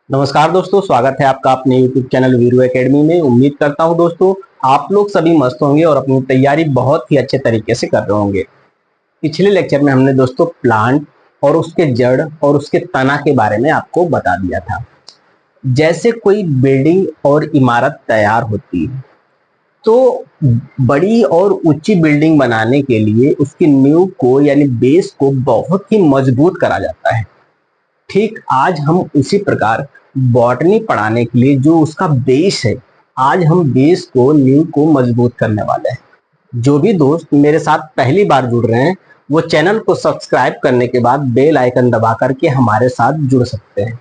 नमस्कार दोस्तों, स्वागत है आपका अपने YouTube चैनल वीरू एकेडमी में। उम्मीद करता हूं दोस्तों आप लोग सभी मस्त होंगे और अपनी तैयारी बहुत ही अच्छे तरीके से कर रहे होंगे। पिछले लेक्चर में हमने दोस्तों प्लांट और उसके जड़ और उसके तना के बारे में आपको बता दिया था। जैसे कोई बिल्डिंग और इमारत तैयार होती है तो बड़ी और ऊंची बिल्डिंग बनाने के लिए उसकी नींव को यानी बेस को बहुत ही मजबूत करा जाता है। ठीक आज हम उसी प्रकार बॉटनी पढ़ाने के लिए जो उसका बेस है, आज हम बेस को नींव को मजबूत करने वाले हैं। जो भी दोस्त मेरे साथ पहली बार जुड़ रहे हैं वो चैनल को सब्सक्राइब करने के बाद बेल आइकन दबा करके हमारे साथ जुड़ सकते हैं।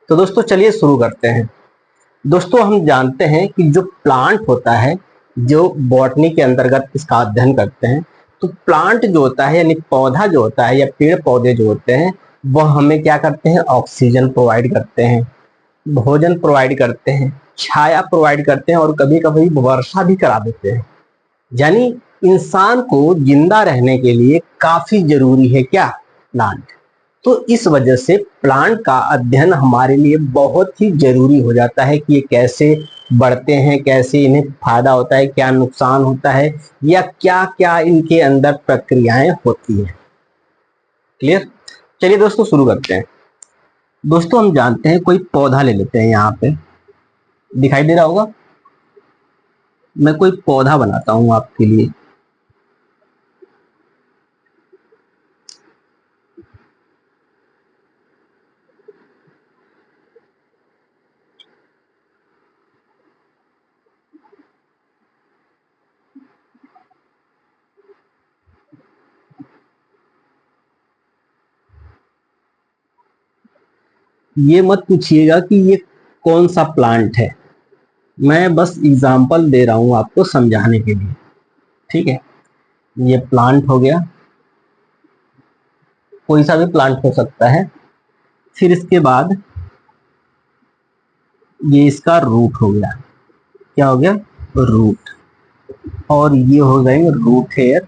तो दोस्तों चलिए शुरू करते हैं। दोस्तों हम जानते हैं कि जो प्लांट होता है, जो बॉटनी के अंतर्गत इसका अध्ययन करते हैं, तो प्लांट जो होता है यानी पौधा जो होता है या पेड़ पौधे जो होते हैं वह हमें क्या करते हैं, ऑक्सीजन प्रोवाइड करते हैं, भोजन प्रोवाइड करते हैं, छाया प्रोवाइड करते हैं और कभी कभी वर्षा भी करा देते हैं। यानी इंसान को जिंदा रहने के लिए काफी जरूरी है क्या, प्लांट। तो इस वजह से प्लांट का अध्ययन हमारे लिए बहुत ही जरूरी हो जाता है कि ये कैसे बढ़ते हैं, कैसे इन्हें फायदा होता है, क्या नुकसान होता है या क्या क्या इनके अंदर प्रक्रियाएं होती हैं। क्लियर। चलिए दोस्तों शुरू करते हैं। दोस्तों हम जानते हैं कोई पौधा ले लेते हैं, यहाँ पे दिखाई दे रहा होगा। मैं कोई पौधा बनाता हूं आपके लिए। ये मत पूछिएगा कि ये कौन सा प्लांट है, मैं बस एग्जांपल दे रहा हूं आपको समझाने के लिए। ठीक है, ये प्लांट हो गया, कोई सा भी प्लांट हो सकता है। फिर इसके बाद ये इसका रूट हो गया। क्या हो गया, रूट। और ये हो गए रूट हेयर,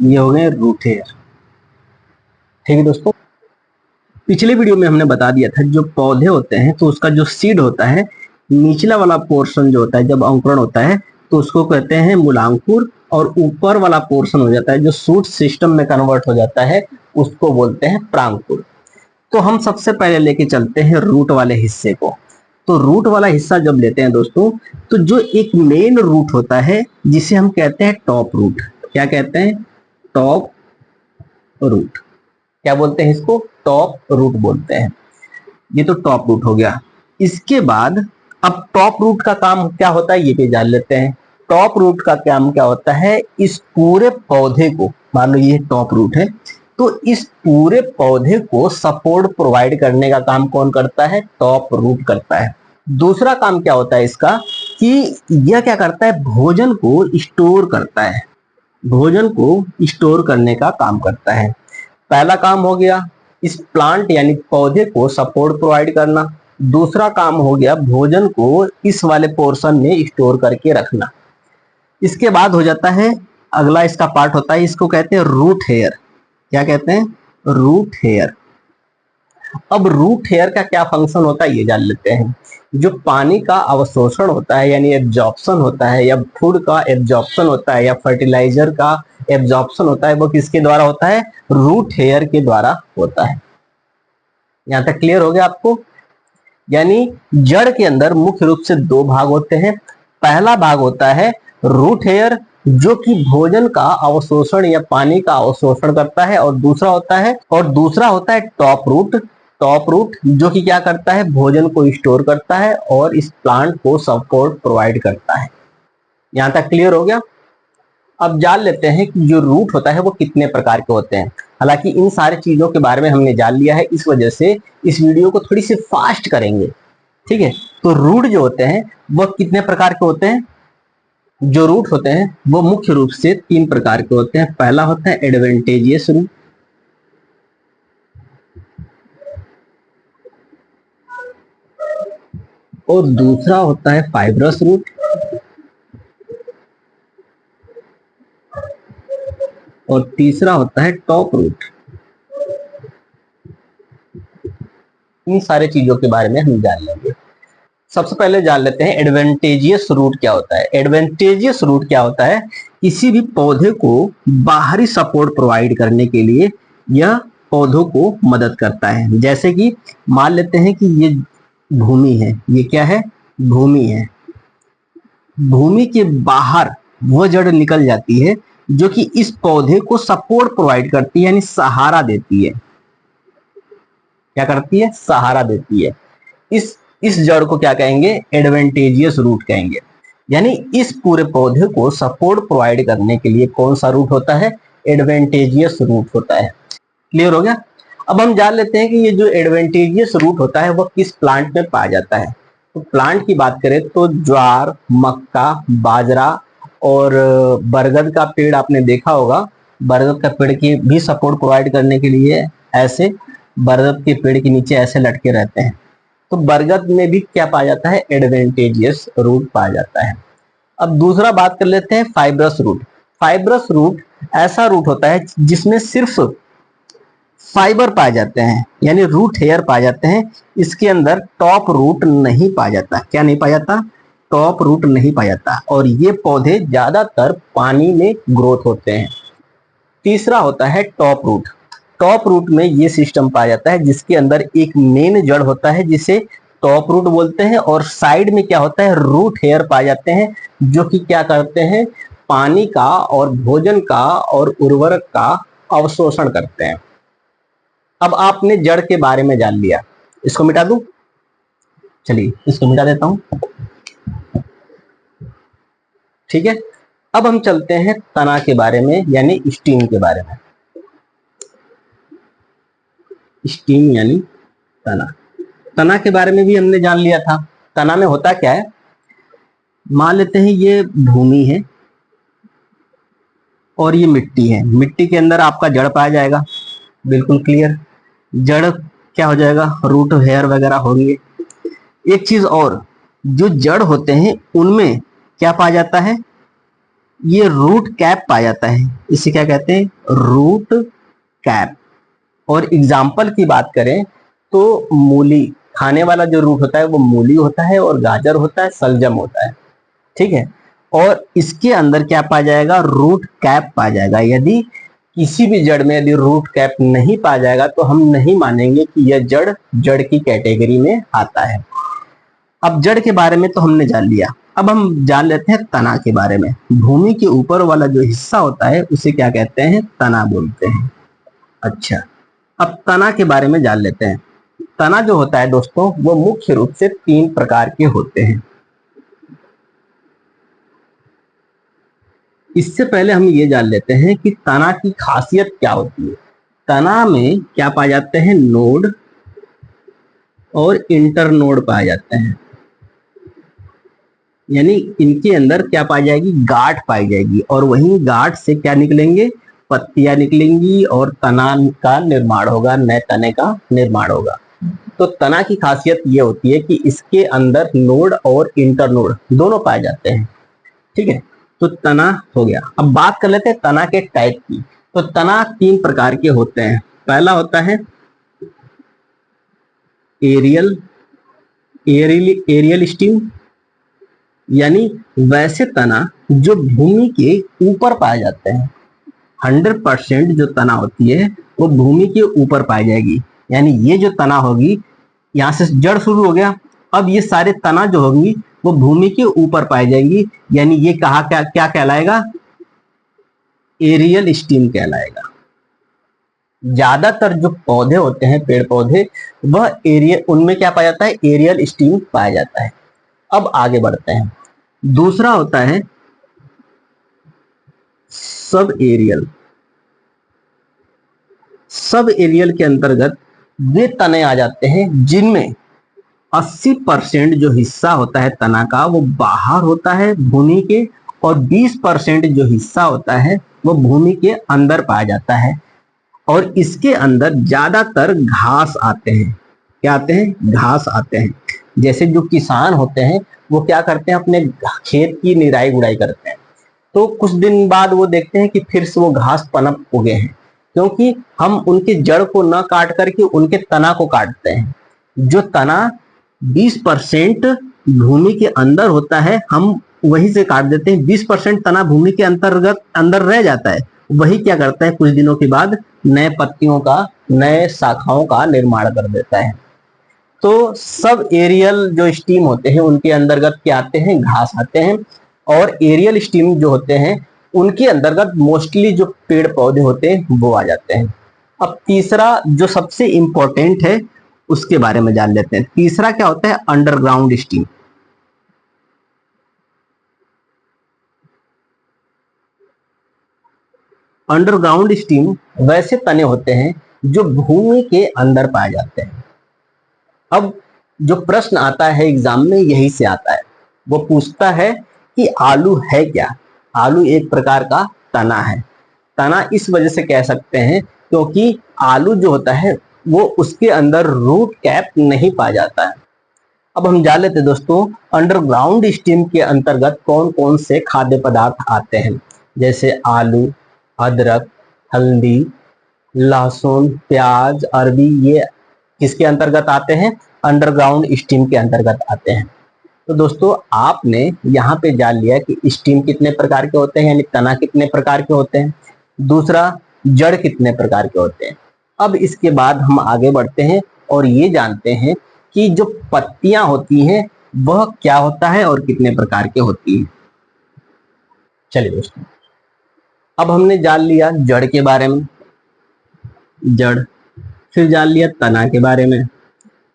ये हो गए रूट हेयर। ठीक है दोस्तों, पिछले वीडियो में हमने बता दिया था जो पौधे होते हैं तो उसका जो सीड होता है, निचला वाला पोर्शन जो होता है जब अंकुरण होता है तो उसको कहते हैं मूलांकुर, और ऊपर वाला पोर्शन हो जाता है जो शूट सिस्टम में कन्वर्ट हो जाता है उसको बोलते हैं प्रांकुर। तो हम सबसे पहले लेके चलते हैं रूट वाले हिस्से को। तो रूट वाला हिस्सा जब लेते हैं दोस्तों, तो जो एक मेन रूट होता है जिसे हम कहते हैं टॉप रूट। क्या कहते हैं, टॉप रूट। क्या बोलते हैं इसको, टॉप रूट बोलते हैं। ये तो टॉप रूट हो गया। इसके बाद अब टॉप रूट का काम क्या होता है ये भी जान लेते हैं। टॉप रूट का काम क्या होता है, इस पूरे पौधे को, मान लो ये टॉप रूट है, तो इस पूरे पौधे को सपोर्ट प्रोवाइड करने का काम कौन करता है, टॉप रूट करता है। दूसरा काम क्या होता है इसका कि यह क्या करता है, भोजन को स्टोर करता है, भोजन को स्टोर करने का काम करता है। पहला काम हो गया इस प्लांट यानी पौधे को सपोर्ट प्रोवाइड करना। दूसरा काम हो गया भोजन को इस वाले पोर्शन में स्टोर करके रखना। इसके बाद हो जाता है अगला इसका पार्ट होता है, इसको कहते हैं रूट हेयर। क्या कहते हैं, रूट हेयर। अब रूट हेयर का क्या फंक्शन होता है ये जान लेते हैं। जो पानी का अवशोषण होता है यानी एब्जॉर्प्शन होता है, या फूड का एब्जॉर्प्शन होता है, या फर्टिलाइजर का एब्जॉर्प्शन होता है, वो किसके द्वारा होता है, रूट हेयर के द्वारा होता है। यहां तक क्लियर हो गया आपको। यानी जड़ के अंदर मुख्य रूप से दो भाग होते हैं। पहला भाग होता है रूट हेयर जो कि भोजन का अवशोषण या पानी का अवशोषण करता है, और दूसरा होता है टॉप रूट। टॉप रूट जो कि क्या करता है, भोजन को स्टोर करता है और इस प्लांट को सपोर्ट प्रोवाइड करता है। यहां तक क्लियर हो गया। अब जान लेते हैं कि जो रूट होता है वो कितने प्रकार के होते हैं। हालांकि इन सारी चीजों के बारे में हमने जान लिया है, इस वजह से इस वीडियो को थोड़ी सी फास्ट करेंगे। ठीक है, तो रूट जो होते हैं वो कितने प्रकार के होते हैं। जो रूट होते हैं वो मुख्य रूप से तीन प्रकार के होते हैं। पहला होता है एडवेंटेजियस रूट, और दूसरा होता है फाइब्रस रूट, और तीसरा होता है टॉप रूट। इन सारे चीजों के बारे में हम जान लेंगे। सबसे पहले जान लेते हैं एडवेंटेजियस रूट क्या होता है। एडवेंटेजियस रूट क्या होता है? किसी भी पौधे को बाहरी सपोर्ट प्रोवाइड करने के लिए यह पौधों को मदद करता है। जैसे कि मान लेते हैं कि ये भूमि है, ये क्या है? भूमि है। भूमि के बाहर वह जड़ निकल जाती है जो कि इस पौधे को सपोर्ट प्रोवाइड करती है, यानी सहारा देती है। क्या करती है? सहारा देती है। इस जड़ को क्या कहेंगे? एडवेंटेजियस रूट कहेंगे। यानी इस पूरे पौधे को सपोर्ट प्रोवाइड करने के लिए कौन सा रूट होता है? एडवेंटेजियस रूट होता है। क्लियर हो गया? अब हम जान लेते हैं कि ये जो एडवेंटेजियस रूट होता है वह किस प्लांट में पाया जाता है। तो प्लांट की बात करें तो ज्वार, मक्का, बाजरा और बरगद का पेड़ आपने देखा होगा। बरगद का पेड़ की भी सपोर्ट प्रोवाइड करने के लिए ऐसे बरगद के पेड़ के नीचे ऐसे लटके रहते हैं। तो बरगद में भी क्या पाया जाता है? एडवेंटेजियस रूट पाया जाता है। अब दूसरा बात कर लेते हैं फाइब्रस रूट। फाइब्रस रूट ऐसा रूट होता है जिसमें सिर्फ फाइबर पाए जाते हैं, यानी रूट हेयर पाए जाते हैं। इसके अंदर टॉप रूट नहीं पाया जाता। क्या नहीं पाया जाता? टॉप रूट नहीं पाया जाता। और ये पौधे ज्यादातर पानी में ग्रोथ होते हैं। तीसरा होता है टॉप रूट। टॉप रूट में ये सिस्टम पाया जाता है जिसके अंदर एक मेन जड़ होता है जिसे टॉप रूट बोलते हैं, और साइड में क्या होता है? रूट हेयर पाए जाते हैं जो कि क्या करते हैं? पानी का और भोजन का और उर्वरक का अवशोषण करते हैं। अब आपने जड़ के बारे में जान लिया। इसको मिटा दूं? चलिए इसको मिटा देता हूं। ठीक है, अब हम चलते हैं तना के बारे में, यानी स्टीम के बारे में। स्टीम यानी तना। तना के बारे में भी हमने जान लिया था। तना में होता क्या है? मान लेते हैं ये भूमि है और ये मिट्टी है। मिट्टी के अंदर आपका जड़ पाया जाएगा। बिल्कुल क्लियर। जड़ क्या हो जाएगा? रूट हेयर वगैरह होंगे। एक चीज और, जो जड़ होते हैं उनमें क्या पाया जाता है? ये रूट कैप पाया जाता है। इसे क्या कहते हैं? Root cap. और एग्जाम्पल की बात करें तो मूली, खाने वाला जो रूट होता है वो मूली होता है, और गाजर होता है, सलजम होता है। ठीक है, और इसके अंदर क्या पाया जाएगा? रूट कैप पाया जाएगा। यदि किसी भी जड़ में यदि रूट कैप नहीं पाया जाएगा तो हम नहीं मानेंगे कि यह जड़ की कैटेगरी में आता है। अब जड़ के बारे में तो हमने जान लिया। अब हम जान लेते हैं तना के बारे में। भूमि के ऊपर वाला जो हिस्सा होता है उसे क्या कहते हैं? तना बोलते हैं। अच्छा, अब तना के बारे में जान लेते हैं। तना जो होता है दोस्तों वो मुख्य रूप से 3 प्रकार के होते हैं। इससे पहले हम ये जान लेते हैं कि तना की खासियत क्या होती है। तना में क्या पाए जाते हैं? नोड और इंटरनोड पाए जाते हैं। यानी इनके अंदर क्या पाई जाएगी? गांठ पाई जाएगी, और वहीं गांठ से क्या निकलेंगे? पत्तियां निकलेंगी और तना का निर्माण होगा, नए तने का निर्माण होगा। तो तना की खासियत ये होती है कि इसके अंदर नोड और इंटरनोड दोनों पाए जाते हैं। ठीक है, तो तना हो गया। अब बात कर लेते हैं तना के टाइप की। तो तना 3 प्रकार के होते हैं। पहला होता है एरियल एरियल स्टीम, यानी वैसे तना जो भूमि के ऊपर पाए जाते हैं। 100% जो तना होती है वो भूमि के ऊपर पाई जाएगी। यानी ये जो तना होगी, यहाँ से जड़ शुरू हो गया, अब ये सारे तना जो होंगी वो भूमि के ऊपर पाई जाएंगी। यानी ये कहा क्या क्या कहलाएगा? एरियल स्टीम कहलाएगा। ज्यादातर जो पौधे होते हैं, पेड़ पौधे, वह एरियल, उनमें क्या पाया जाता है? एरियल स्टीम पाया जाता है। अब आगे बढ़ते हैं। दूसरा होता है सब एरियल। सब एरियल के अंतर्गत वे तने आ जाते हैं जिनमें 80% जो हिस्सा होता है तना का वो बाहर होता है भूमि के, और 20% जो हिस्सा होता है वो भूमि के अंदर पाया जाता है। और इसके अंदर ज्यादातर घास आते हैं। क्या आते हैं? घास आते हैं। जैसे जो किसान होते हैं वो क्या करते हैं? अपने खेत की निराई गुड़ाई करते हैं, तो कुछ दिन बाद वो देखते हैं कि फिर से वो घास पनप उगे हैं, क्योंकि हम उनके जड़ को न काट करके उनके तना को काटते हैं। जो तना 20% भूमि के अंदर होता है, हम वहीं से काट देते हैं। 20% तना भूमि के अंतर्गत अंदर रह जाता है, वही क्या करता है कुछ दिनों के बाद नए पत्तियों का, नए शाखाओं का निर्माण कर देता है। तो सब एरियल जो स्टीम होते हैं उनके अंतर्गत क्या आते हैं, घास आते हैं। और एरियल स्टीम जो होते हैं उनके अंतर्गत मोस्टली जो पेड़ पौधे होते हैं वो आ जाते हैं। अब तीसरा जो सबसे इंपॉर्टेंट है उसके बारे में जान लेते हैं। तीसरा क्या होता है, अंडरग्राउंड स्टीम। अंडरग्राउंड स्टीम वैसे तने होते हैं जो भूमि के अंदर पाए जाते हैं। अब जो प्रश्न आता है एग्जाम में यही से आता है, वो पूछता है कि आलू है क्या। आलू एक प्रकार का तना है। तना इस वजह से कह सकते हैं क्योंकि आलू जो होता है वो उसके अंदर रूट कैप नहीं पाया जाता है। अब हम जान लेते हैं दोस्तों, अंडरग्राउंड स्टीम के अंतर्गत कौन कौन से खाद्य पदार्थ आते हैं। जैसे आलू, अदरक, हल्दी, लहसुन, प्याज, अरबी, ये किसके अंतर्गत आते हैं, अंडरग्राउंड स्टीम के अंतर्गत आते हैं। तो दोस्तों आपने यहाँ पे जान लिया कि स्टीम कितने प्रकार के होते हैं, यानी तना कितने प्रकार के होते हैं। दूसरा, जड़ कितने प्रकार के होते हैं। अब इसके बाद हम आगे बढ़ते हैं और ये जानते हैं कि जो पत्तियां होती हैं वह क्या होता है और कितने प्रकार के होती है। चलिए दोस्तों, अब हमने जान लिया जड़ के बारे में, जड़, फिर जान लिया तना के बारे में।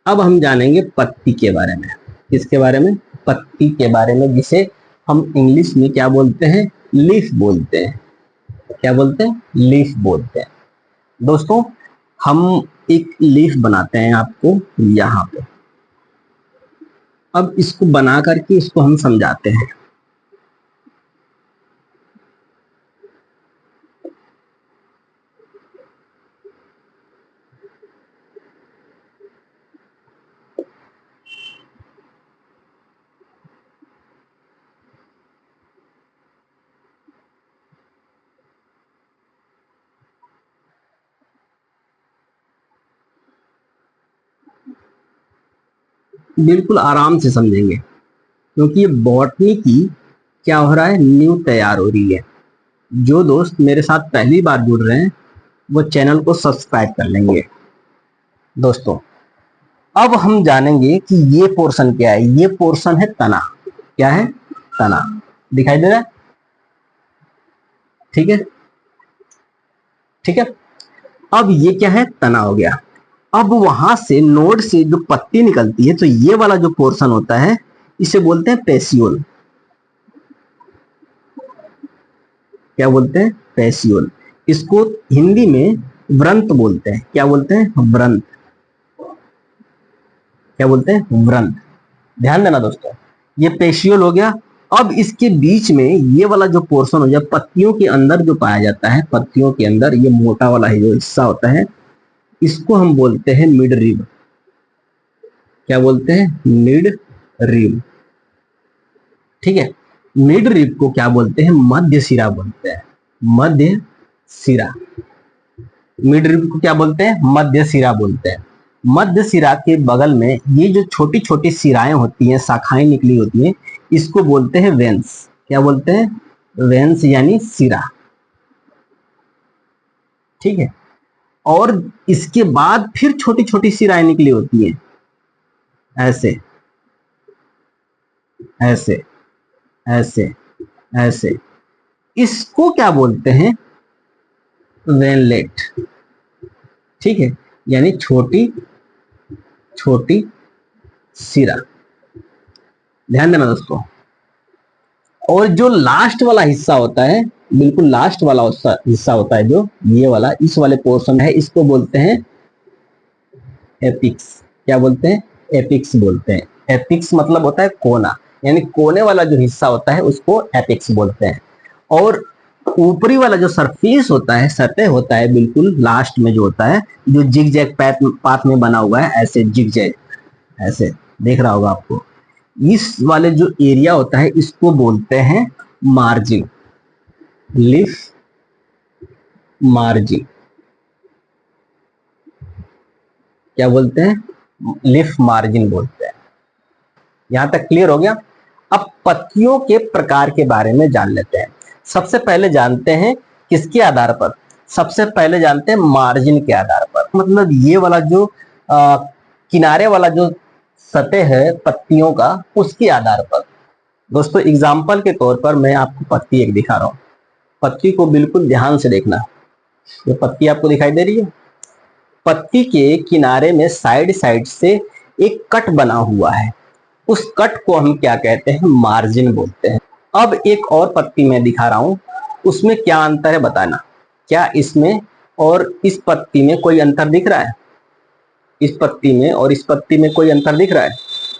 अब हम जानेंगे पत्ती के बारे में। किसके बारे में, पत्ती के बारे में, जिसे हम इंग्लिश में क्या बोलते हैं, लीफ बोलते हैं। क्या बोलते हैं, लीफ बोलते हैं। दोस्तों हम एक लीफ बनाते हैं आपको यहाँ पे। अब इसको बना करके इसको हम समझाते हैं। बिल्कुल आराम से समझेंगे क्योंकि ये बॉटनी की क्या हो रहा है, न्यू तैयार हो रही है। जो दोस्त मेरे साथ पहली बार जुड़ रहे हैं वो चैनल को सब्सक्राइब कर लेंगे। दोस्तों अब हम जानेंगे कि ये पोर्शन क्या है। ये पोर्शन है तना। क्या है, तना। दिखाई दे रहा है, ठीक है, ठीक है। अब ये क्या है, तना हो गया। अब वहां से नोड से जो पत्ती निकलती है, तो ये वाला जो पोर्शन होता है इसे बोलते हैं पेसियोल। क्या बोलते हैं, पेसियोल। इसको हिंदी में व्रंत बोलते हैं। क्या बोलते हैं, व्रंत। क्या बोलते हैं, व्रंत। ध्यान देना दोस्तों, ये पेशियोल हो गया। अब इसके बीच में ये वाला जो पोर्शन हो जाए पत्तियों के अंदर जो पाया जाता है, पत्तियों के अंदर ये मोटा वाला जो हिस्सा होता है इसको हम बोलते हैं मिड रिब। क्या बोलते हैं, मिड रिब। ठीक है, मिड रिब को क्या बोलते हैं, मध्य सिरा बोलते हैं। मध्य सिरा। मिड रिब को क्या बोलते हैं, मध्य सिरा बोलते हैं। मध्य सिरा के बगल में ये जो छोटी छोटी सिराएं होती हैं, शाखाएं निकली होती हैं, इसको बोलते हैं वेंस। क्या बोलते हैं, वेंस यानी सिरा। ठीक है, और इसके बाद फिर छोटी छोटी सिराएं निकली होती हैं, ऐसे ऐसे ऐसे ऐसे। इसको क्या बोलते हैं, वेनलेट। ठीक है, यानी छोटी छोटी सिरा। ध्यान देना दोस्तों। और जो लास्ट वाला हिस्सा होता है, बिल्कुल लास्ट वाला हिस्सा होता है जो ये वाला, इस वाले पोर्शन है, इसको बोलते हैं एपिक्स। क्या बोलते हैं, एपिक्स बोलते हैं। एपिक्स मतलब होता है कोना, यानी कोने वाला जो हिस्सा होता है उसको एपिक्स बोलते हैं। और ऊपरी वाला जो सरफेस होता है, सतह होता है, बिल्कुल लास्ट में जो होता है, जो जिग जैग पाथ में बना हुआ है, ऐसे जिग जैग, ऐसे देख रहा होगा आपको। इस वाले जो एरिया होता है इसको बोलते हैं मार्जिन, लिफ मार्जिन। क्या बोलते हैं, लीफ मार्जिन बोलते हैं। यहां तक क्लियर हो गया। अब पत्तियों के प्रकार के बारे में जान लेते हैं। सबसे पहले जानते हैं किसके आधार पर, सबसे पहले जानते हैं मार्जिन के आधार पर। मतलब ये वाला जो किनारे वाला जो सतह है पत्तियों का, उसके आधार पर। दोस्तों एग्जाम्पल के तौर पर मैं आपको पत्ती एक दिखा रहा हूं, पत्ती को बिल्कुल ध्यान से देखना। ये पत्ती आपको दिखाई दे रही है, पत्ती के किनारे में साइड साइड से एक कट बना हुआ है, उस कट को हम क्या कहते हैं, मार्जिन बोलते हैं। अब एक और पत्ती मैं दिखा रहा हूं, उसमें क्या अंतर है बताना। क्या इसमें और इस पत्ती में कोई अंतर दिख रहा है? इस पत्ती में और इस पत्ती में कोई अंतर दिख रहा है?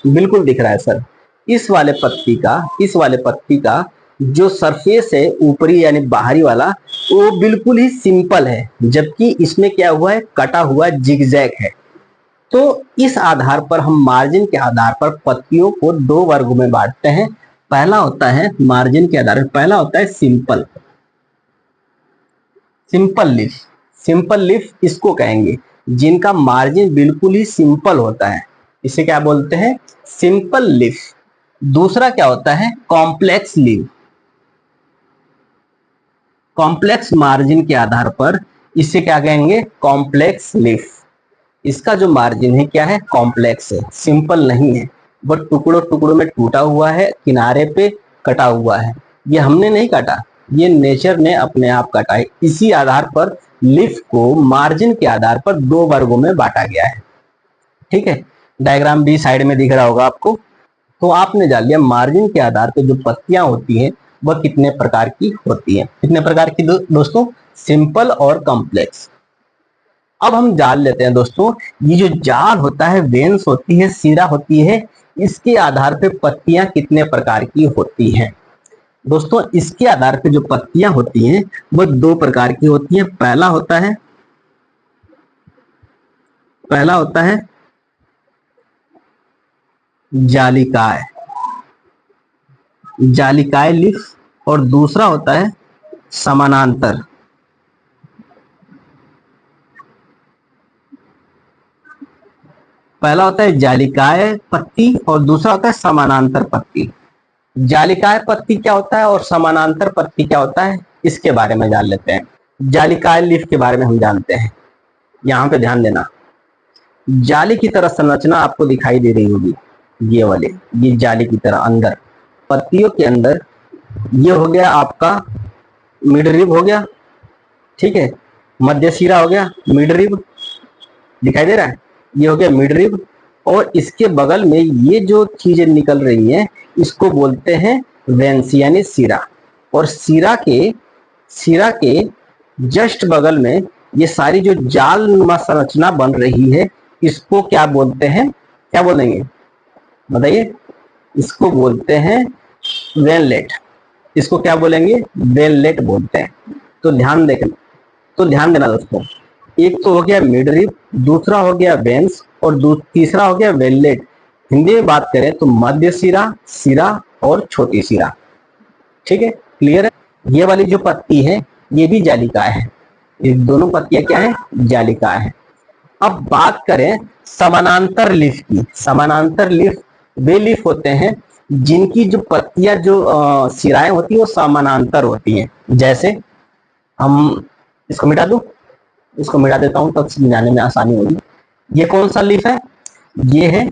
बिल्कुल दिख रहा है सर। इस वाले पत्ती का जो सरफेस है ऊपरी यानी बाहरी वाला, वो बिल्कुल ही सिंपल है, जबकि इसमें क्या हुआ है, कटा हुआ जिगजैग है। तो इस आधार पर हम मार्जिन के आधार पर पत्तियों को दो वर्गों में बांटते हैं। पहला होता है मार्जिन के आधार पर, पहला होता है सिंपल लीफ। सिंपल लीफ इसको कहेंगे जिनका मार्जिन बिल्कुल ही सिंपल होता है, इसे क्या बोलते हैं, सिंपल लीफ। दूसरा क्या होता है, कॉम्प्लेक्स लीफ। कॉम्प्लेक्स मार्जिन के आधार पर इसे क्या कहेंगे, कॉम्प्लेक्स लीफ। इसका जो मार्जिन है क्या है, कॉम्प्लेक्स है, सिंपल नहीं है, बट टुकड़ों टुकड़ों में टूटा हुआ है, किनारे पे कटा हुआ है। ये हमने नहीं काटा, ये नेचर ने अपने आप काटा है। इसी आधार पर लीफ को मार्जिन के आधार पर दो वर्गों में बांटा गया है। ठीक है, डायग्राम भी साइड में दिख रहा होगा आपको। तो आपने जान लिया मार्जिन के आधार पर जो पत्तियां होती हैं वह कितने प्रकार की होती हैं। कितने प्रकार की दोस्तों, सिंपल और कॉम्प्लेक्स। अब हम जान लेते हैं दोस्तों, ये जो जाल होता है, वेन्स होती है, सिरा होती है, इसके आधार पे पत्तियां कितने प्रकार की होती हैं। दोस्तों इसके आधार पे जो पत्तियां होती हैं वो दो प्रकार की होती हैं। पहला होता है जालिकाय लीफ, और दूसरा होता है समानांतर। पहला होता है जालिकाय पत्ती और दूसरा होता है समानांतर पत्ती। जालिकाय पत्ती क्या होता है और समानांतर पत्ती क्या होता है, इसके बारे में जान लेते हैं। जालिकाय लीफ के बारे में हम जानते हैं। यहां पे ध्यान देना, जाली की तरह संरचना आपको दिखाई दे रही होगी, ये वाले, ये जाली की तरह अंदर पत्तियों के अंदर। ये हो गया आपका मिड रिब हो गया, ठीक है, मध्य सिरा हो गया, मिड रिब दिखाई दे रहा है, ये हो गया मिड रिब। और इसके बगल में ये जो चीजें निकल रही हैं इसको बोलते हैं वेंस यानी सिरा। और सिरा के जस्ट बगल में ये सारी जो जाल नुमा संरचना बन रही है, इसको क्या बोलते हैं, क्या बोलेंगे बताइए, इसको बोलते हैं वेनलेट। इसको क्या बोलेंगे, वेनलेट बोलते हैं। तो ध्यान देना दोस्तों, एक तो हो गया मिड रिब, दूसरा हो गया वेंस और तीसरा हो गया वेनलेट। हिंदी में बात करें तो मध्य सिरा और छोटी सिरा। ठीक है, क्लियर है। ये वाली जो पत्ती है ये भी जालिकाय है, ये दोनों पत्तियां क्या है, जालिकाय है। अब बात करें समानांतर लीफ की। समानांतर लीफ वे लीफ होते हैं जिनकी जो पत्तियां जो सिराएं होती है वो समानांतर होती हैं। जैसे हम इसको मिटा दूं, इसको मिटा देता हूं तब समझाने में आसानी होगी। ये कौन सा लीफ है, ये है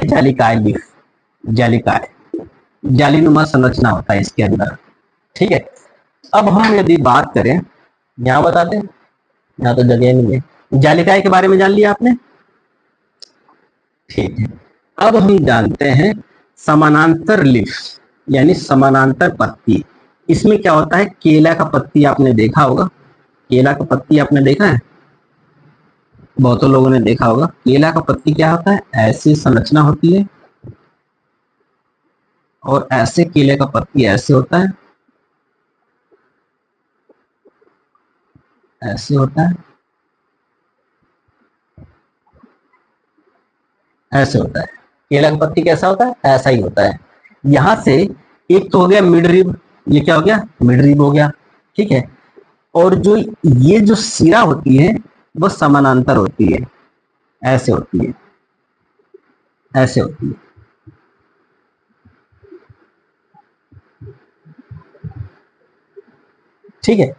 जालिकाय लीफ। जालिकाय जालीनुमा संरचना होता है इसके अंदर। ठीक है, अब हम यदि बात करें, यहां बता दें, यहाँ तो जगह नहीं है। जालिकाय के बारे में जान लिया आपने, ठीक है। अब हम जानते हैं समानांतर लीफ यानी समानांतर पत्ती। इसमें क्या होता है, केला का पत्ती आपने देखा होगा, केला का पत्ती आपने देखा है, बहुतों लोगों ने देखा होगा। केला का पत्ती क्या होता है, ऐसी संरचना होती है और ऐसे केले का पत्ती ऐसे होता है, ऐसे होता है, ऐसे होता है। केला का पत्ती कैसा होता है, ऐसा ही होता है। यहां से एक तो हो गया मिड रिब, ये क्या हो गया, मिड रिब हो गया, ठीक है। और जो ये जो सिरा होती है वह समानांतर होती है, ऐसे होती है, ऐसे होती है। ठीक है,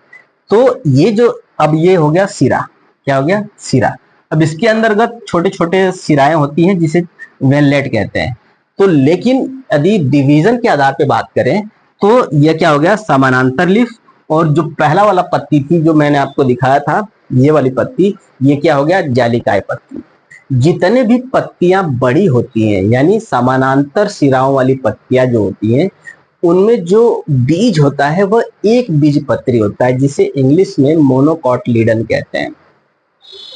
तो ये जो अब ये हो गया सिरा, क्या हो गया सिरा। अब इसके अंतर्गत छोटे छोटे सिराएं होती हैं जिसे वेनलेट कहते हैं। तो लेकिन यदि डिवीजन के आधार पे बात करें तो यह क्या हो गया समानांतर लीफ, और जो पहला वाला पत्ती थी जो मैंने आपको दिखाया था ये वाली पत्ती, ये क्या हो गया जालिकाई पत्ती। जितने भी पत्तियां बड़ी होती हैं यानी समानांतर सिराओं वाली पत्तियां जो होती हैं उनमें जो बीज होता है वह एक बीज पत्री होता है जिसे इंग्लिश में मोनोकॉटिलीडन कहते हैं।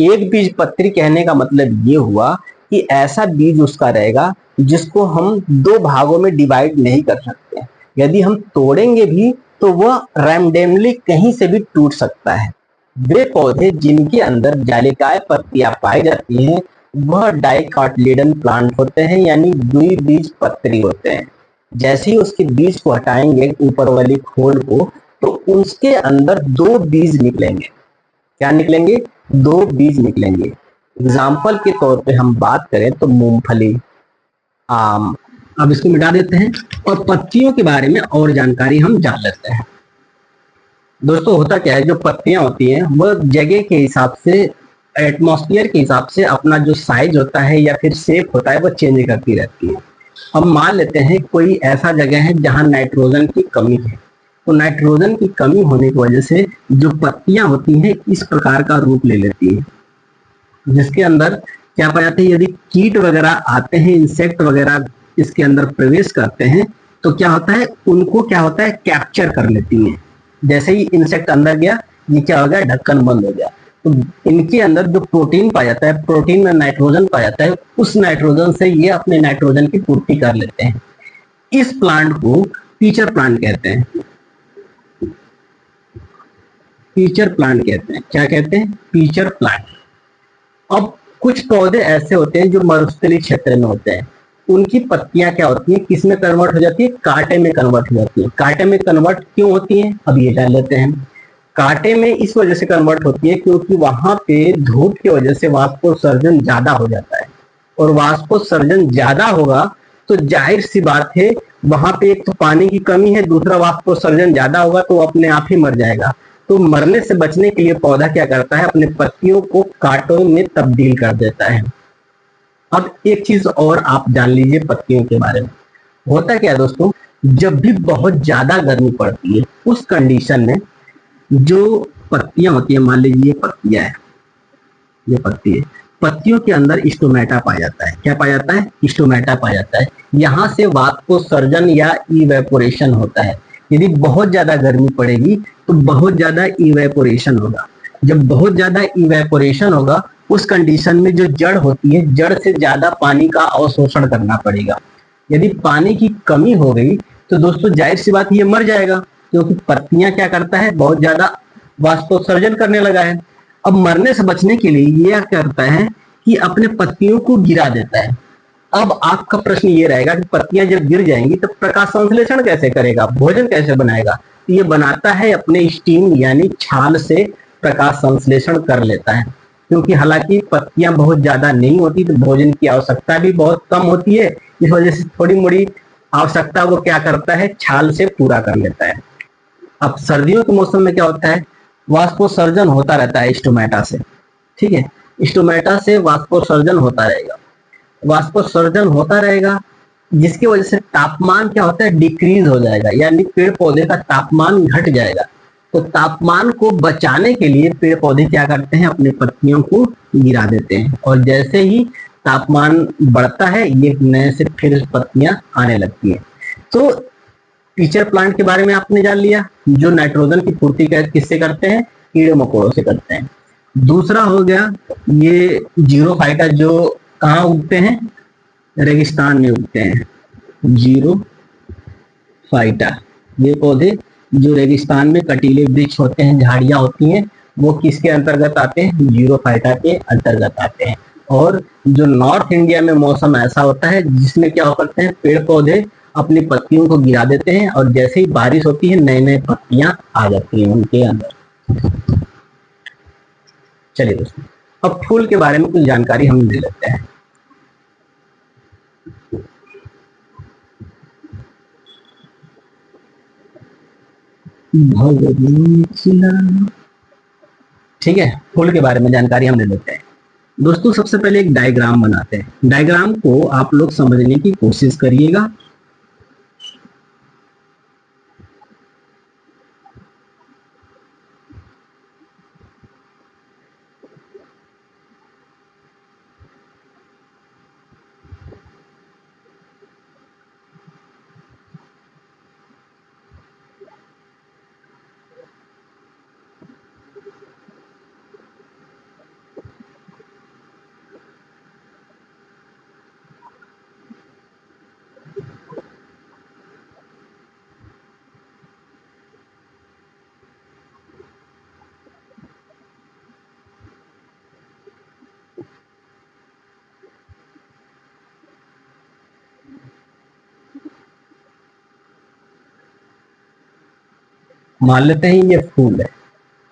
एक बीज पत्री कहने का मतलब ये हुआ कि ऐसा बीज उसका रहेगा जिसको हम दो भागों में डिवाइड नहीं कर सकते। यदि हम तोड़ेंगे भी तो वह रैंडमली कहीं से भी टूट सकता है। वे पौधे जिनके अंदर जालिकाएं पत्तियां पाई जाती हैं वह डाइकॉटिलीडन प्लांट होते हैं यानी द्विबीज पत्री होते हैं। जैसे ही उसके बीज को हटाएंगे ऊपर वाली खोल को तो उसके अंदर दो बीज निकलेंगे। क्या निकलेंगे? दो बीज निकलेंगे। एग्जाम्पल के तौर पे हम बात करें तो मूंगफली, आम। अब इसको मिटा देते हैं और पत्तियों के बारे में और जानकारी हम जान लेते हैं। दोस्तों होता क्या है, जो पत्तियां होती हैं वह जगह के हिसाब से, एटमॉस्फेयर के हिसाब से अपना जो साइज होता है या फिर शेप होता है वह चेंज करती रहती है। अब मान लेते हैं कोई ऐसा जगह है जहां नाइट्रोजन की कमी है, तो नाइट्रोजन की कमी होने की वजह से जो पत्तियां होती हैं इस प्रकार का रूप ले लेती हैं, जिसके अंदर क्या पाया जाता है, यदि कीट वगैरह आते हैं, इंसेक्ट वगैरह इसके अंदर प्रवेश करते हैं तो क्या होता है, उनको क्या होता है कैप्चर कर लेती हैं। जैसे ही इंसेक्ट अंदर गया ये क्या हो गया, ढक्कन बंद हो गया। तो इनके अंदर जो प्रोटीन पाया जाता है, प्रोटीन में नाइट्रोजन पाया जाता है, उस नाइट्रोजन से ये अपने नाइट्रोजन की पूर्ति कर लेते हैं। इस प्लांट को पीचर प्लांट कहते हैं। पीचर प्लांट कहते हैं। क्या कहते हैं? Pitcher plant. अब कुछ पौधे ऐसे होते हैं जो मरुस्थलीय क्षेत्र में होते हैं, उनकी पत्तियां क्या होती हैं, किस में कन्वर्ट हो जाती है, कांटे में कन्वर्ट हो जाती है। कांटे में कन्वर्ट क्यों होती है, अब ये जान लेते हैं। कांटे में इस वजह से कन्वर्ट होती है क्योंकि वहां पे धूप की वजह से वाष्पोत्सर्जन ज्यादा हो जाता है, और वाष्पोत्सर्जन ज्यादा होगा तो जाहिर सी बात है वहां पे एक तो पानी की कमी है, दूसरा वाष्पोत्सर्जन ज्यादा होगा तो अपने आप ही मर जाएगा। तो मरने से बचने के लिए पौधा क्या करता है, अपने पत्तियों को कांटों में तब्दील कर देता है। अब एक चीज और आप जान लीजिए पत्तियों के बारे में। होता क्या है दोस्तों, जब भी बहुत ज्यादा गर्मी पड़ती है उस कंडीशन में जो पत्तियां होती है, मान लीजिए ये पत्तियां है, ये पत्ती है, पत्तियों के अंदर स्टोमेटा पाया जाता है। क्या पाया जाता है? स्टोमेटा पाया जाता है। यहाँ से वाष्पोत्सर्जन या इवेपोरेशन होता है। यदि बहुत ज्यादा गर्मी पड़ेगी तो बहुत ज्यादा इवेपोरेशन होगा। जब बहुत ज्यादा इवेपोरेशन होगा उस कंडीशन में जो जड़ होती है, जड़ से ज्यादा पानी का अवशोषण करना पड़ेगा। यदि पानी की कमी हो गई तो दोस्तों जाहिर सी बात ये मर जाएगा, क्योंकि पत्तियां क्या करता है, बहुत ज्यादा वाष्पोत्सर्जन करने लगा है। अब मरने से बचने के लिए ये करता है कि अपने पत्तियों को गिरा देता है। अब आपका प्रश्न ये रहेगा कि पत्तियां जब गिर जाएंगी तो प्रकाश संश्लेषण कैसे करेगा, भोजन कैसे बनाएगा? तो ये बनाता है अपने स्टीम यानी छाल से प्रकाश संश्लेषण कर लेता है। क्योंकि हालांकि पत्तियां बहुत ज्यादा नहीं होती तो भोजन की आवश्यकता भी बहुत कम होती है, इस वजह से थोड़ी मोड़ी आवश्यकता वो क्या करता है, छाल से पूरा कर लेता है। अब सर्दियों के मौसम में क्या होता है, वाष्पोत्सर्जन होता रहता है स्टोमेटा से। ठीक है, स्टोमेटा से वाष्पोत्सर्जन होता रहेगा, वाष्पोत्सर्जन होता रहेगा, जिसकी वजह से तापमान क्या होता है, डिक्रीज हो जाएगा, यानी पेड़ पौधे का तापमान घट जाएगा। तो तापमान को बचाने के लिए पेड़ पौधे क्या करते हैं, अपने पत्तियों को गिरा देते हैं, और जैसे ही तापमान बढ़ता है ये नए से फिर पत्तियां आने लगती हैं। तो पीचर प्लांट के बारे में आपने जान लिया, जो नाइट्रोजन की पूर्ति किससे करते हैं, कीड़े मकोड़ों से करते हैं। दूसरा हो गया ये जीरोफाइटा, जो कहाँ उगते हैं, रेगिस्तान में उगते हैं। जीरोफाइटा, ये पौधे जो रेगिस्तान में कटीले वृक्ष होते हैं, झाड़ियां होती हैं, वो किसके अंतर्गत आते हैं, जीरोफाइटा के अंतर्गत आते हैं। और जो नॉर्थ इंडिया में मौसम ऐसा होता है जिसमें क्या करते हैं, पेड़ पौधे अपनी पत्तियों को गिरा देते हैं, और जैसे ही बारिश होती है नए नए पत्तियां आ जाती हैं उनके अंदर। चलिए दोस्तों, अब फूल के बारे में कुछ जानकारी हम ले लेते हैं। ठीक है, फूल के बारे में जानकारी हम ले लेते हैं। दोस्तों सबसे पहले एक डायग्राम बनाते हैं। डायग्राम को आप लोग समझने की कोशिश करिएगा। मान लेते हैं ये फूल है।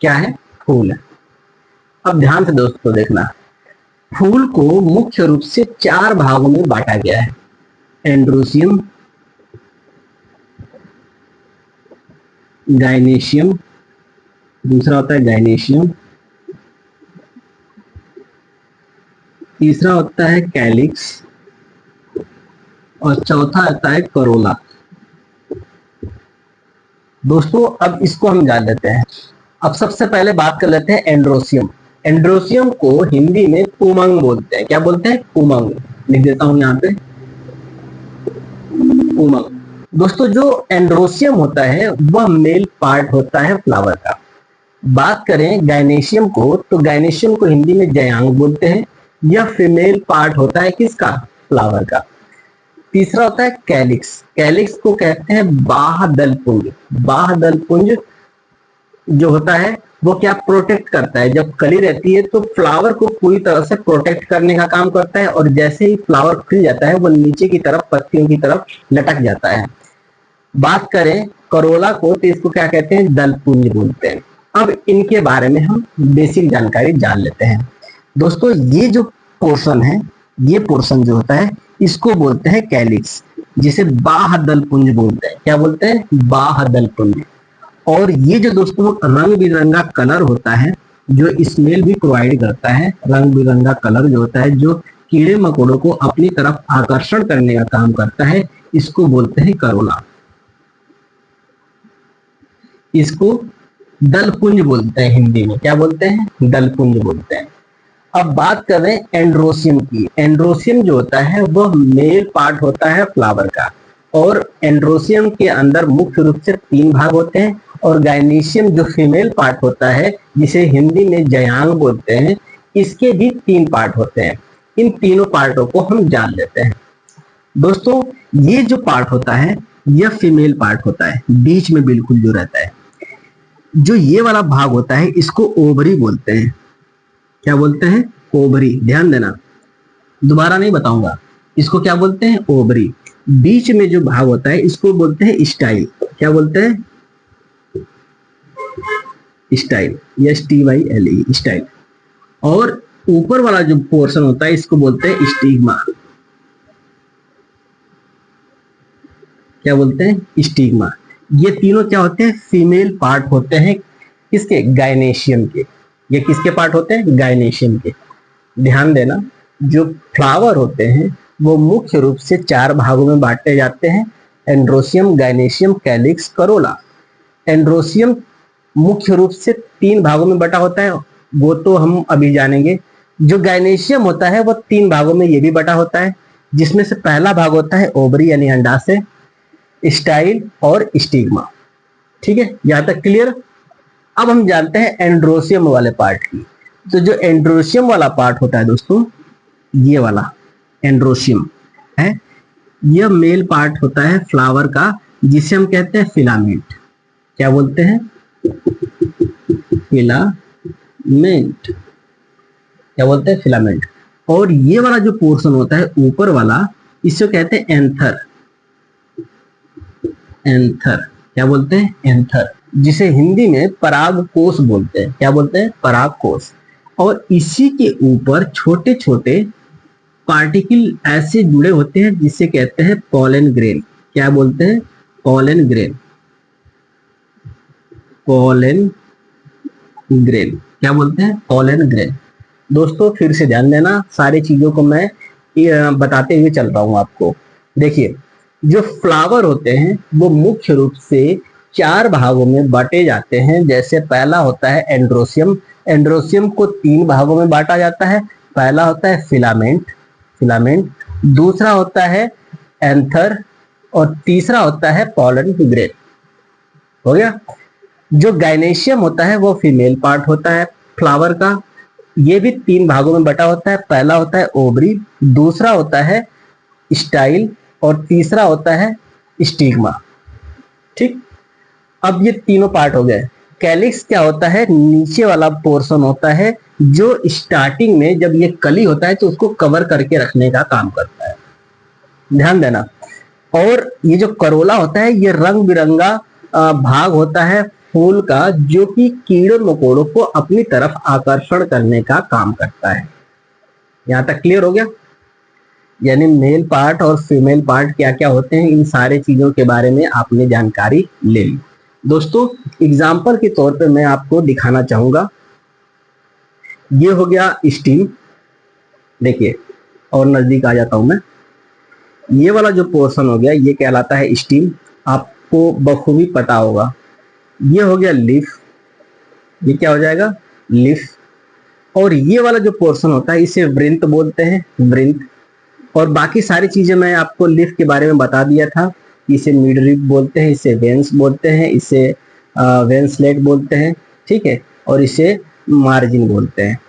क्या है? फूल है। अब ध्यान से दोस्तों देखना, फूल को मुख्य रूप से 4 भागों में बांटा गया है। एंड्रोसियम, गाइनेशियम, दूसरा होता है गाइनेशियम, तीसरा होता है कैलिक्स और चौथा आता है करोला। दोस्तों अब इसको हम जान लेते हैं। अब सबसे पहले बात कर लेते हैं एंड्रोसियम। एंड्रोसियम को हिंदी में उमंग बोलते हैं। क्या बोलते हैं? उमंग। लिख देता हूं यहां पे, उमंग। दोस्तों जो एंड्रोसियम होता है वह मेल पार्ट होता है फ्लावर का। बात करें गाइनेशियम को, तो गाइनेशियम को हिंदी में जयांग बोलते हैं। यह फीमेल पार्ट होता है किसका? फ्लावर का। तीसरा होता है कैलिक्स। कैलिक्स को कहते हैं बाह्यदल पुंज। बाह्यदल पुंज जो होता है वो क्या प्रोटेक्ट करता है? जब कली रहती है तो फ्लावर को पूरी तरह से प्रोटेक्ट करने का काम करता है, और जैसे ही फ्लावर खिल जाता है वो नीचे की तरफ पत्तियों की तरफ लटक जाता है। बात करें करोला को, तो इसको क्या कहते हैं? दलपुंज बोलते हैं। अब इनके बारे में हम बेसिक जानकारी जान लेते हैं। दोस्तों ये जो पोर्शन है, ये पोर्शन जो होता है इसको बोलते हैं कैलिक्स, जिसे बाह्यदल पुंज बोलते हैं। क्या बोलते हैं? बाह्यदल पुंज। और ये जो दोस्तों रंग बिरंगा कलर होता है जो स्मेल भी प्रोवाइड करता है, रंग बिरंगा कलर जो होता है जो कीड़े मकोड़ों को अपनी तरफ आकर्षण करने का काम करता है, इसको बोलते हैं करोला। इसको दलपुंज बोलते हैं हिंदी में। क्या बोलते हैं? दलपुंज बोलते हैं। अब बात कर रहे हैं एंड्रोसियम की। एंड्रोसियम जो होता है वह मेल पार्ट होता है फ्लावर का, और एंड्रोसियम के अंदर मुख्य रूप से 3 भाग होते हैं। और गाइनेशियम जो फीमेल पार्ट होता है, जिसे हिंदी में जयांग बोलते हैं, इसके भी 3 पार्ट होते हैं। इन तीनों पार्टों को हम जान लेते हैं। दोस्तों ये जो पार्ट होता है यह फीमेल पार्ट होता है, बीच में बिल्कुल जो रहता है। जो ये वाला भाग होता है इसको ओवरी बोलते हैं। क्या बोलते हैं? ओवरी। ध्यान देना, दोबारा नहीं बताऊंगा। इसको क्या बोलते हैं? ओवरी। बीच में जो भाग होता है इसको बोलते हैं स्टाइल। क्या बोलते हैं? Style, STYLE, style. और ऊपर वाला जो पोर्शन होता है इसको बोलते हैं स्टिग्मा। क्या बोलते हैं? स्टिग्मा। ये तीनों क्या होते हैं? फीमेल पार्ट होते हैं। किसके? गाइनेशियम के। ये किसके पार्ट होते हैं? गाइनेशियम के। ध्यान देना, जो फ्लावर होते हैं वो मुख्य रूप से 4 भागों में बांटे जाते हैं। Androecium, gynoecium, calyx, Corolla. Androecium मुख्य रूप से 3 भागों में बटा होता है, वो तो हम अभी जानेंगे। जो गाइनेशियम होता है वो 3 भागों में ये भी बटा होता है, जिसमें से पहला भाग होता है ओवरी यानी अंडाशय, स्टाइल और स्टिग्मा। ठीक है, यहां तक क्लियर। अब हम जानते हैं एंड्रोसियम वाले पार्ट की। तो जो एंड्रोसियम वाला पार्ट होता है दोस्तों, ये वाला एंड्रोसियम है, यह मेल पार्ट होता है फ्लावर का, जिसे हम कहते हैं फिलामेंट। क्या बोलते हैं? फिलामेंट। क्या बोलते हैं? फिलामेंट। और ये वाला जो पोर्शन होता है ऊपर वाला, इसको कहते हैं एंथर। एंथर। क्या बोलते हैं? एंथर, जिसे हिंदी में परागकोश बोलते हैं। क्या बोलते हैं? परागकोश। और इसी के ऊपर छोटे छोटे पार्टिकल ऐसे जुड़े होते हैं जिसे कहते हैं पॉलन ग्रेन। क्या बोलते हैं? Pollen grain. पॉलन ग्रेन क्या बोलते हैं? Pollen grain. दोस्तों फिर से ध्यान देना, सारी चीजों को मैं बताते हुए चल रहा हूं आपको। देखिए, जो फ्लावर होते हैं वो मुख्य रूप से 4 भागों में बांटे जाते हैं। जैसे पहला होता है एंड्रोसियम। एंड्रोसियम को 3 भागों में बांटा जाता है। पहला होता है फिलामेंट, फिलामेंट। दूसरा होता है एंथर और तीसरा होता है पॉलन ग्रेन। हो गया। जो गाइनेशियम होता है वो फीमेल पार्ट होता है फ्लावर का। ये भी 3 भागों में बटा होता है। पहला होता है ओवरी, दूसरा होता है स्टाइल और तीसरा होता है स्टिग्मा। ठीक, अब ये तीनों पार्ट हो गए। कैलिक्स क्या होता है? नीचे वाला पोर्शन होता है जो स्टार्टिंग में जब ये कली होता है तो उसको कवर करके रखने का काम करता है। ध्यान देना। और ये जो करोला होता है ये रंग बिरंगा भाग होता है फूल का, जो कि कीड़ों मकोड़ों को अपनी तरफ आकर्षण करने का काम करता है। यहां तक क्लियर हो गया? यानी मेल पार्ट और फीमेल पार्ट क्या क्या होते हैं, इन सारे चीजों के बारे में आपने जानकारी ले ली। दोस्तों एग्जाम्पल के तौर पे मैं आपको दिखाना चाहूंगा। ये हो गया स्टीम। देखिए, और नजदीक आ जाता हूं मैं। ये वाला जो पोर्शन हो गया ये कहलाता है स्टीम, आपको बखूबी पता होगा। ये हो गया लीफ, ये क्या हो जाएगा? लीफ। और ये वाला जो पोर्शन होता है इसे वृंत बोलते हैं, वृंत। और बाकी सारी चीजें मैं आपको लीफ के बारे में बता दिया था। इसे मिडरिप बोलते हैं, इसे वेंस बोलते हैं, इसे वेंसलेट बोलते हैं, ठीक है, और इसे मार्जिन बोलते हैं।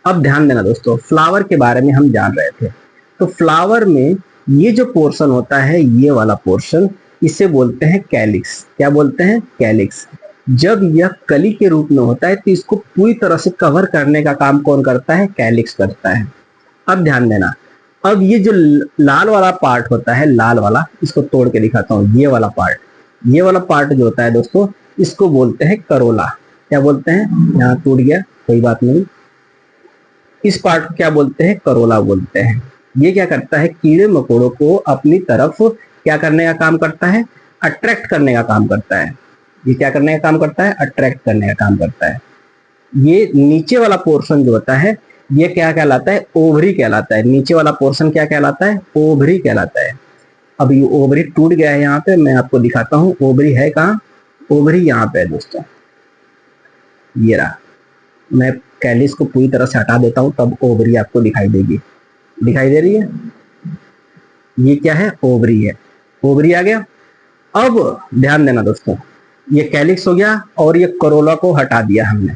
अब ध्यान देना दोस्तों, फ्लावर के बारे में हम जान रहे थे। तो फ्लावर में ये जो पोर्शन होता है, ये वाला पोर्शन, इसे बोलते हैं कैलिक्स। क्या बोलते हैं? कैलिक्स। जब यह कली के रूप में होता है तो इसको पूरी तरह से कवर करने का काम कौन करता है? कैलिक्स करता है। अब ध्यान देना, अब ये जो लाल वाला पार्ट होता है, लाल वाला, इसको तोड़ के दिखाता हूँ। ये वाला पार्ट, ये वाला पार्ट जो होता है दोस्तों, इसको बोलते हैं करोला। क्या बोलते हैं? यहाँ टूट गया, कोई बात नहीं। इस पार्ट को क्या बोलते हैं? करोला बोलते हैं। ये क्या करता है? कीड़े मकोड़ों को अपनी तरफ क्या करने का काम करता है? अट्रैक्ट करने का काम करता है। ये क्या करने का काम करता है? अट्रैक्ट करने का काम करता है। ये नीचे वाला पोर्शन जो होता है ये क्या कहलाता है? ओवरी कहलाता है। नीचे वाला पोर्शन क्या कहलाता है? ओवरी कहलाता है। अब ये ओवरी टूट गया है, यहाँ पे मैं आपको दिखाता हूँ। ओवरी है कहाँ? ओवरी यहाँ पे है दोस्तों, ये रहा। मैं कैलिस को पूरी तरह से हटा देता हूँ, तब ओवरी आपको दिखाई देगी। दिखाई दे रही है? ये क्या है? ओवरी है। ओवरी आ गया। अब ध्यान देना दोस्तों, ये कैलिक्स हो गया और ये करोला को हटा दिया हमने।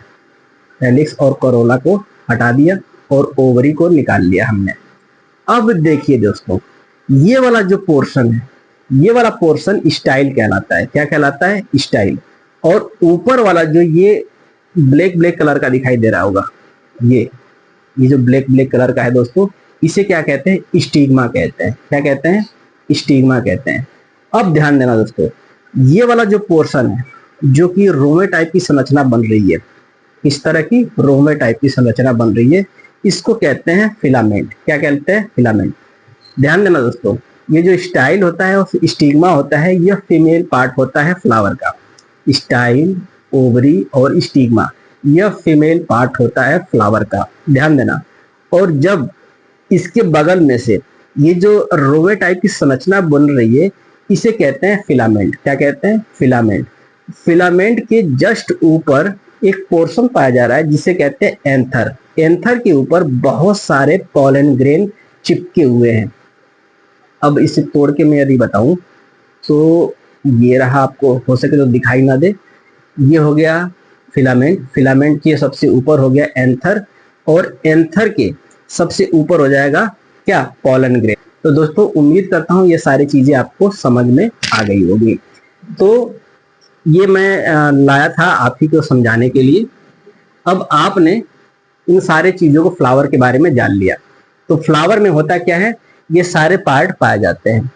कैलिक्स और करोला को हटा दिया और ओवरी को निकाल लिया हमने। अब देखिए दोस्तों, ये वाला जो पोर्शन है, ये वाला पोर्शन स्टाइल कहलाता है। क्या कहलाता है? स्टाइल। और ऊपर वाला जो ये ब्लैक ब्लैक कलर का दिखाई दे रहा होगा, ये जो ब्लैक ब्लैक कलर का है दोस्तों, इसे क्या कहते हैं? स्टिग्मा कहते हैं। क्या कहते हैं? स्टिग्मा कहते हैं। अब ध्यान देना दोस्तों, ये वाला जो पोर्शन है जो कि रोमे टाइप की संरचना बन रही है, इस तरह की रोमे टाइप की संरचना बन रही है, इसको कहते हैं फिलामेंट। क्या कहते हैं? फिलामेंट। ध्यान देना दोस्तों, ये जो स्टाइल होता है और स्टिग्मा होता है, यह फीमेल पार्ट होता है फ्लावर का। स्टाइल, ओवरी और स्टिग्मा, यह फीमेल पार्ट होता है फ्लावर का। ध्यान देना। और जब इसके बगल में से ये जो रोवे टाइप की संरचना बन रही है, इसे कहते हैं फिलामेंट। क्या कहते हैं? फिलामेंट। फिलामेंट के जस्ट ऊपर एक पोर्शन पाया जा रहा है जिसे कहते हैं एंथर। एंथर के ऊपर बहुत सारे पॉलन ग्रेन चिपके हुए हैं। अब इसे तोड़ के मैं यदि बताऊं तो ये रहा, आपको हो सके तो दिखाई ना दे। ये हो गया फिलामेंट। फिलामेंट के सबसे ऊपर हो गया एंथर, और एंथर के सबसे ऊपर हो जाएगा क्या? Pollen grain. तो दोस्तों उम्मीद करता हूँ ये सारी चीजें आपको समझ में आ गई होगी। तो ये मैं लाया था आप ही को समझाने के लिए। अब आपने इन सारे चीजों को फ्लावर के बारे में जान लिया। तो फ्लावर में होता क्या है? ये सारे पार्ट पाए जाते हैं।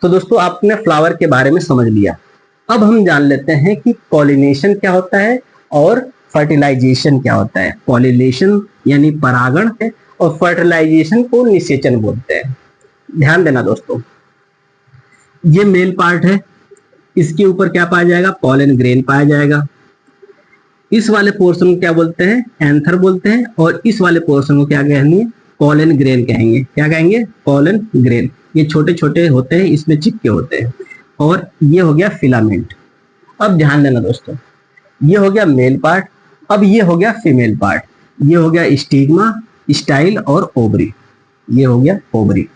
तो दोस्तों आपने फ्लावर के बारे में समझ लिया। अब हम जान लेते हैं कि पॉलिनेशन क्या होता है और फर्टिलाइजेशन क्या होता है। पॉलिनेशन यानी परागण है, और फर्टिलाइजेशन को निषेचन बोलते हैं। ध्यान देना दोस्तों, ये मेल पार्ट है, इसके ऊपर क्या पाया जाएगा, पॉलन ग्रेन पाया जाएगा। इस वाले पोर्शन को क्या बोलते हैं, एंथर बोलते हैं, और इस वाले पोर्शन को क्या कहेंगे, पॉलन ग्रेन कहेंगे। क्या कहेंगे, पॉलन ग्रेन। ये छोटे छोटे होते हैं, इसमें चिपके होते हैं। और ये हो गया फिलामेंट। अब ध्यान देना दोस्तों, ये हो गया मेल पार्ट। अब ये हो गया फीमेल पार्ट। ये हो गया स्टिग्मा, स्टाइल और ओवरी। ये हो गया ओवरी।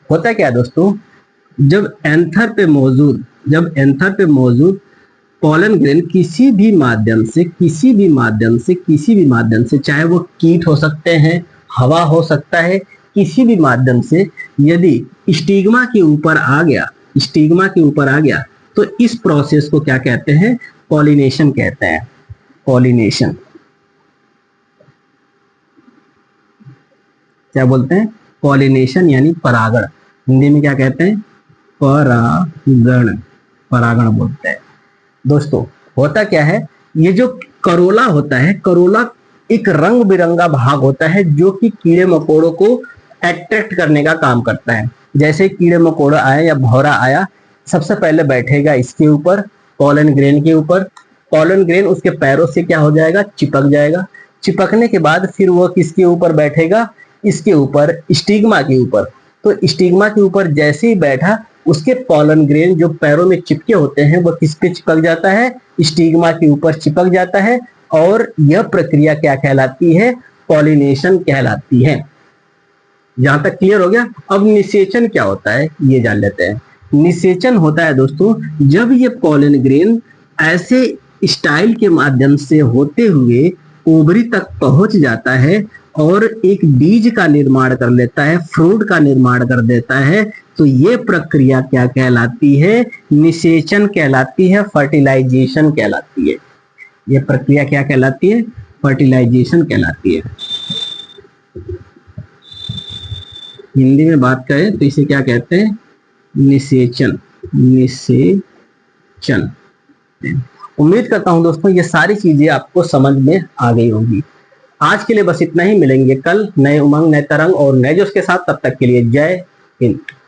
होता क्या है दोस्तों, जब एंथर पे मौजूद पॉलन ग्रेन किसी भी माध्यम से, चाहे वो कीट हो सकते हैं, हवा हो सकता है, किसी भी माध्यम से यदि स्टिग्मा के ऊपर आ गया तो इस प्रोसेस को क्या कहते हैं, पॉलिनेशन कहते हैं। पॉलिनेशन क्या बोलते हैं, पॉलिनेशन यानी परागण। हिंदी में क्या कहते हैं, परागण बोलते हैं। दोस्तों होता क्या है, ये जो करोला होता है, करोला एक रंग बिरंगा भाग होता है जो कि कीड़े मकोड़ों को अट्रैक्ट करने का काम करता है। जैसे कीड़े मकोड़ा आया या भौरा आया, सबसे पहले बैठेगा इसके ऊपर, पॉलन ग्रेन के ऊपर। पॉलन ग्रेन उसके पैरों से क्या हो जाएगा, चिपक जाएगा। चिपकने के बाद फिर वो किसके ऊपर बैठेगा, इसके ऊपर, स्टिग्मा के ऊपर। तो स्टिग्मा के ऊपर जैसे ही बैठा, उसके पॉलन ग्रेन जो पैरों में चिपके होते हैं वो किस पे चिपक जाता है, स्टिग्मा के ऊपर चिपक जाता है। और यह प्रक्रिया क्या कहलाती है, पॉलिनेशन कहलाती है। यहां तक क्लियर हो गया। अब निषेचन क्या होता है ये जान लेते हैं। निषेचन होता है दोस्तों, जब ये पॉलन ग्रेन ऐसे स्टाइल के माध्यम से होते हुए ओवरी तक पहुंच जाता है और एक बीज का निर्माण कर लेता है, फ्रूट का निर्माण कर देता है, तो ये प्रक्रिया क्या कहलाती है, निषेचन कहलाती है, फर्टिलाइजेशन कहलाती है। ये प्रक्रिया क्या कहलाती है, फर्टिलाइजेशन कहलाती है। हिंदी में बात करें तो इसे क्या कहते हैं, निषेचन। निषेचन। उम्मीद करता हूं दोस्तों ये सारी चीजें आपको समझ में आ गई होंगी। आज के लिए बस इतना ही। मिलेंगे कल नए उमंग, नए तरंग और नए जोश के साथ। तब तक के लिए जय हिंद।